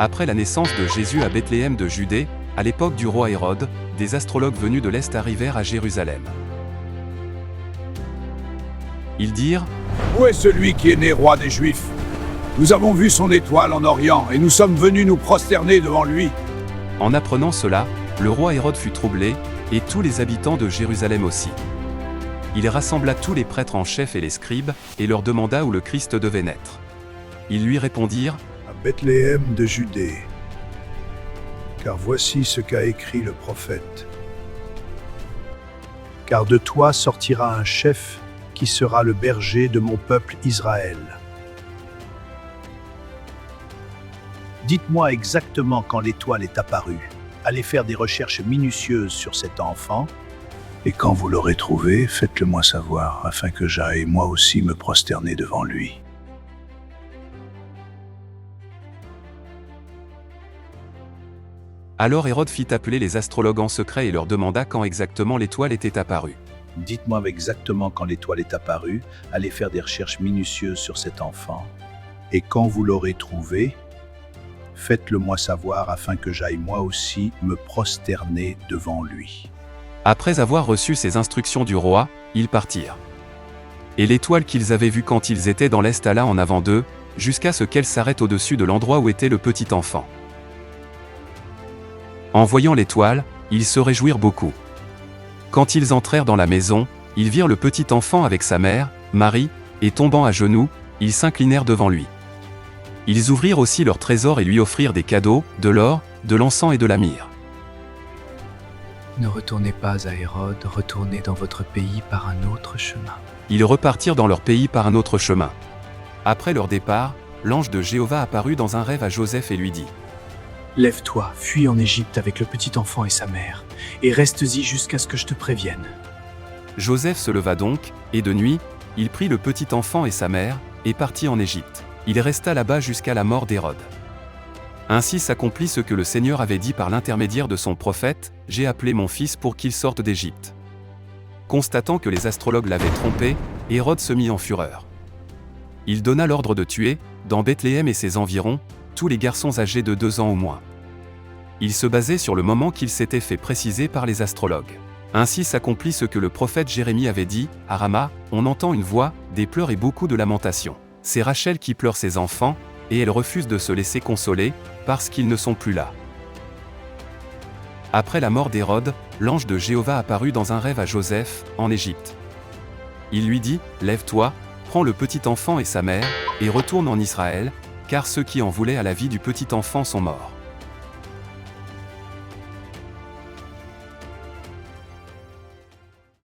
Après la naissance de Jésus à Bethléem de Judée, à l'époque du roi Hérode, des astrologues venus de l'Est arrivèrent à Jérusalem. Ils dirent : « Où est celui qui est né roi des Juifs ? Nous avons vu son étoile en Orient, et nous sommes venus nous prosterner devant lui. » En apprenant cela, le roi Hérode fut troublé, et tous les habitants de Jérusalem aussi. Il rassembla tous les prêtres en chef et les scribes, et leur demanda où le Christ devait naître. Ils lui répondirent : « À Bethléem de Judée, car voici ce qu'a écrit le prophète. Car de toi sortira un chef qui sera le berger de mon peuple Israël. » Dites-moi exactement quand l'étoile est apparue. Allez faire des recherches minutieuses sur cet enfant, et quand vous l'aurez trouvé, faites-le moi savoir, afin que j'aille moi aussi me prosterner devant lui. Alors Hérode fit appeler les astrologues en secret et leur demanda quand exactement l'étoile était apparue. Dites-moi exactement quand l'étoile est apparue, allez faire des recherches minutieuses sur cet enfant, et quand vous l'aurez trouvé, faites-le moi savoir afin que j'aille moi aussi me prosterner devant lui. Après avoir reçu ces instructions du roi, ils partirent. Et l'étoile qu'ils avaient vue quand ils étaient dans l'Est alla en avant d'eux, jusqu'à ce qu'elle s'arrête au-dessus de l'endroit où était le petit enfant. En voyant l'étoile, ils se réjouirent beaucoup. Quand ils entrèrent dans la maison, ils virent le petit enfant avec sa mère, Marie, et tombant à genoux, ils s'inclinèrent devant lui. Ils ouvrirent aussi leur trésor et lui offrirent des cadeaux, de l'or, de l'encens et de la myrrhe. Ne retournez pas à Hérode, retournez dans votre pays par un autre chemin. Ils repartirent dans leur pays par un autre chemin. Après leur départ, l'ange de Jéhovah apparut dans un rêve à Joseph et lui dit : « Lève-toi, fuis en Égypte avec le petit enfant et sa mère, et reste-y jusqu'à ce que je te prévienne. » Joseph se leva donc, et de nuit, il prit le petit enfant et sa mère, et partit en Égypte. Il resta là-bas jusqu'à la mort d'Hérode. Ainsi s'accomplit ce que le Seigneur avait dit par l'intermédiaire de son prophète : « J'ai appelé mon fils pour qu'il sorte d'Égypte. » Constatant que les astrologues l'avaient trompé, Hérode se mit en fureur. Il donna l'ordre de tuer, dans Bethléem et ses environs, tous les garçons âgés de 2 ans au moins. Il se basait sur le moment qu'il s'était fait préciser par les astrologues. Ainsi s'accomplit ce que le prophète Jérémie avait dit : « À Rama, on entend une voix, des pleurs et beaucoup de lamentations. C'est Rachel qui pleure ses enfants, et elle refuse de se laisser consoler, parce qu'ils ne sont plus là. » Après la mort d'Hérode, l'ange de Jéhovah apparut dans un rêve à Joseph, en Égypte. Il lui dit : « Lève-toi, prends le petit enfant et sa mère, et retourne en Israël, car ceux qui en voulaient à la vie du petit enfant sont morts. »